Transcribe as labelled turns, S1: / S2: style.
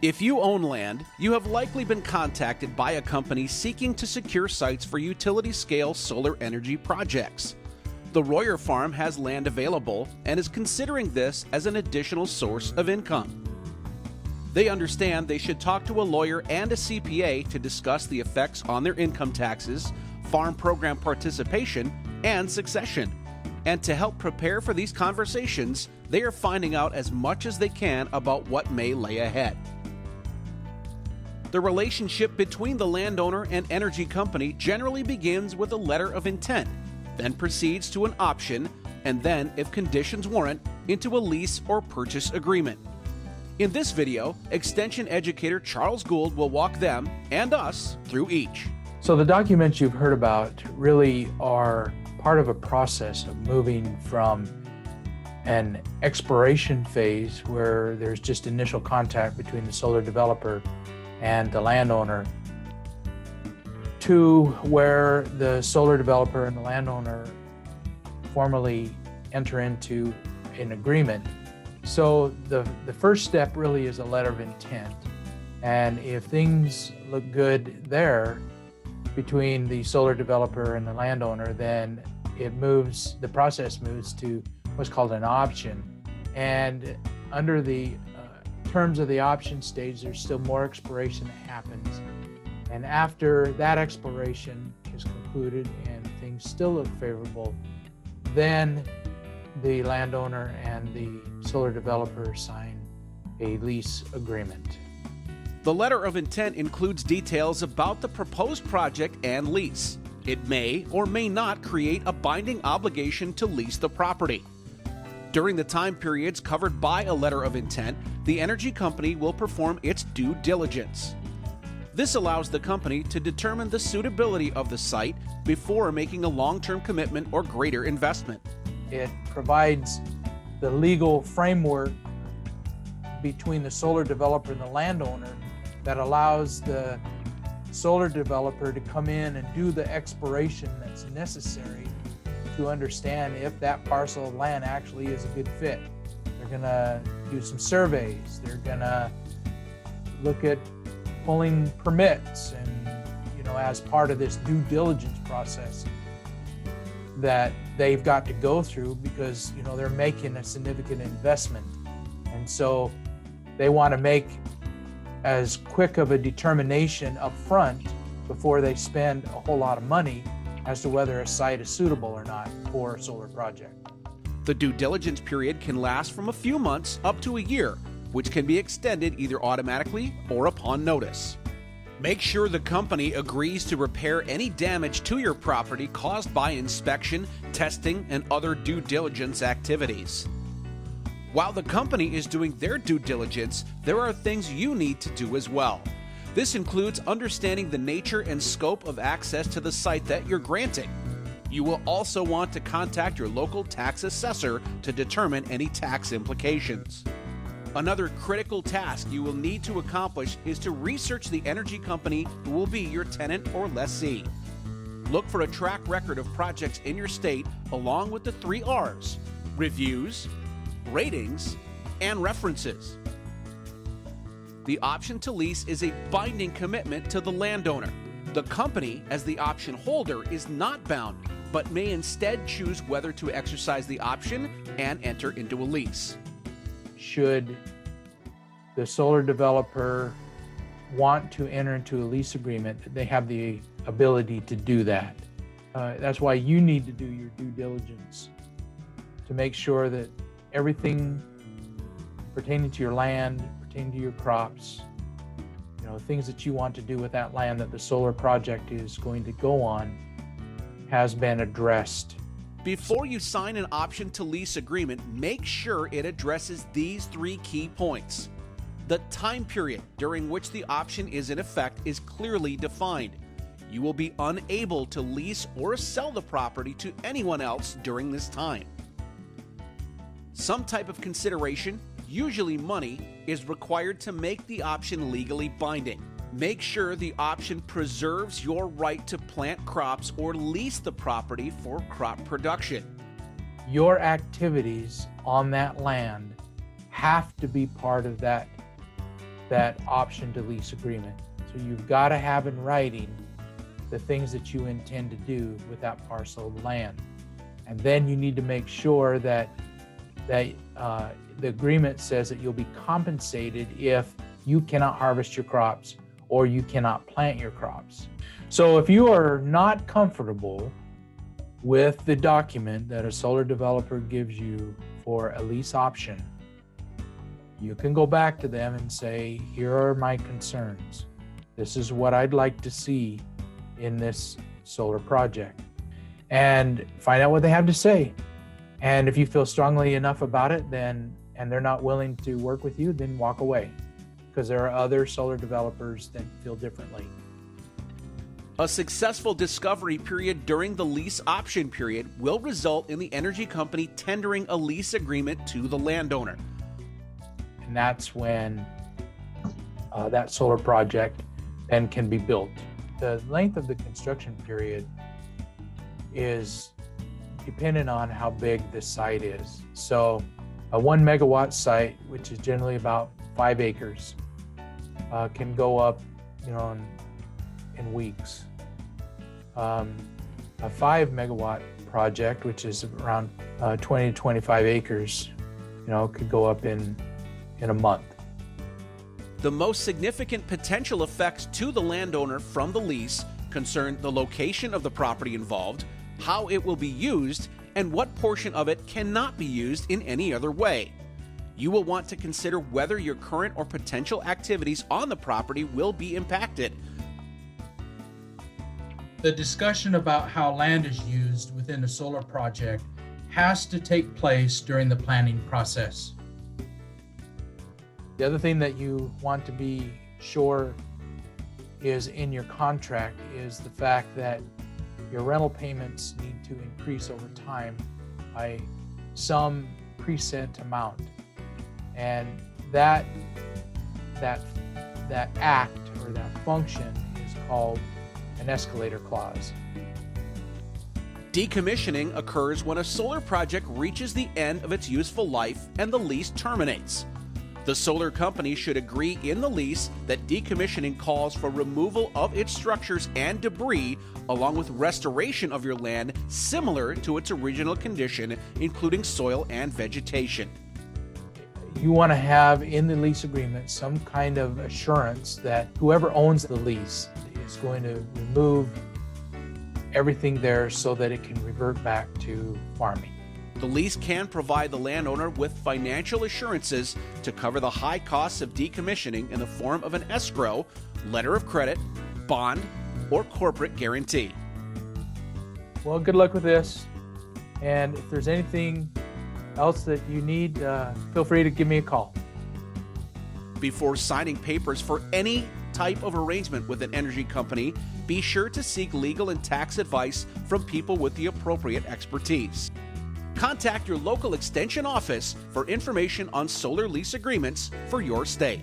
S1: If you own land, you have likely been contacted by a company seeking to secure sites for utility-scale solar energy projects. The Royer Farm has land available and is considering this as an additional source of income. They understand they should talk to a lawyer and a CPA to discuss the effects on their income taxes, farm program participation, and succession. And to help prepare for these conversations, they are finding out as much as they can about what may lay ahead. The relationship between the landowner and energy company generally begins with a letter of intent, then proceeds to an option, and then, if conditions warrant, into a lease or purchase agreement. In this video, Extension educator Charles Gould will walk them and us through each.
S2: So the documents you've heard about really are part of a process of moving from an exploration phase where there's just initial contact between the solar developer and the landowner to where the solar developer and the landowner formally enter into an agreement. So the first step really is a letter of intent. And if things look good there between the solar developer and the landowner, then the process moves to what's called an option. And under the terms of the option stage, there's still more exploration that happens. And after that exploration is concluded and things still look favorable, then the landowner and the solar developer sign a lease agreement.
S1: The letter of intent includes details about the proposed project and lease. It may or may not create a binding obligation to lease the property. During the time periods covered by a letter of intent, the energy company will perform its due diligence. This allows the company to determine the suitability of the site before making a long-term commitment or greater investment.
S2: It provides the legal framework between the solar developer and the landowner that allows the solar developer to come in and do the exploration that's necessary to understand if that parcel of land actually is a good fit. They're gonna do some surveys. They're gonna look at pulling permits and, as part of this due diligence process that they've got to go through because, they're making a significant investment. And so they want to make as quick of a determination up front before they spend a whole lot of money as to whether a site is suitable or not for a solar project.
S1: The due diligence period can last from a few months up to a year, which can be extended either automatically or upon notice. Make sure the company agrees to repair any damage to your property caused by inspection, testing, and other due diligence activities. While the company is doing their due diligence, there are things you need to do as well. This includes understanding the nature and scope of access to the site that you're granting. You will also want to contact your local tax assessor to determine any tax implications. Another critical task you will need to accomplish is to research the energy company who will be your tenant or lessee. Look for a track record of projects in your state along with the 3 R's: reviews, ratings, and references. The option to lease is a binding commitment to the landowner. The company, as the option holder, is not bound, but may instead choose whether to exercise the option and enter into a lease.
S2: Should the solar developer want to enter into a lease agreement, they have the ability to do that. That's why you need to do your due diligence to make sure that everything pertaining to your land, pertaining to your crops, things that you want to do with that land that the solar project is going to go on has been addressed.
S1: Before you sign an option to lease agreement, make sure it addresses these 3 key points. The time period during which the option is in effect is clearly defined. You will be unable to lease or sell the property to anyone else during this time. Some type of consideration, usually money, is required to make the option legally binding. Make sure the option preserves your right to plant crops or lease the property for crop production.
S2: Your activities on that land have to be part of that that option to lease agreement. So you've got to have in writing the things that you intend to do with that parcel of land. And then you need to make sure that the agreement says that you'll be compensated if you cannot harvest your crops or you cannot plant your crops. So if you are not comfortable with the document that a solar developer gives you for a lease option, you can go back to them and say, here are my concerns. This is what I'd like to see in this solar project, and find out what they have to say. And if you feel strongly enough about it, then, and they're not willing to work with you, then walk away, because there are other solar developers that feel differently.
S1: A successful discovery period during the lease option period will result in the energy company tendering a lease agreement to the landowner.
S2: And that's when that solar project then can be built. The length of the construction period is dependent on how big the site is. So a 1 megawatt site, which is generally about 5 acres, can go up, in weeks. A 5 megawatt project, which is around 20 to 25 acres, could go up in a month.
S1: The most significant potential effects to the landowner from the lease concern the location of the property involved, how it will be used, and what portion of it cannot be used in any other way. You will want to consider whether your current or potential activities on the property will be impacted.
S2: The discussion about how land is used within a solar project has to take place during the planning process. The other thing that you want to be sure is in your contract is the fact that your rental payments need to increase over time by some preset amount. And that act or that function is called an escalator clause.
S1: Decommissioning occurs when a solar project reaches the end of its useful life and the lease terminates. The solar company should agree in the lease that decommissioning calls for removal of its structures and debris, along with restoration of your land similar to its original condition, including soil and vegetation.
S2: You want to have in the lease agreement some kind of assurance that whoever owns the lease is going to remove everything there so that it can revert back to farming.
S1: The lease can provide the landowner with financial assurances to cover the high costs of decommissioning in the form of an escrow, letter of credit, bond, or corporate guarantee.
S2: Well, good luck with this. And if there's anything else that you need, feel free to give me a call.
S1: Before signing papers for any type of arrangement with an energy company, be sure to seek legal and tax advice from people with the appropriate expertise. Contact your local extension office for information on solar lease agreements for your state.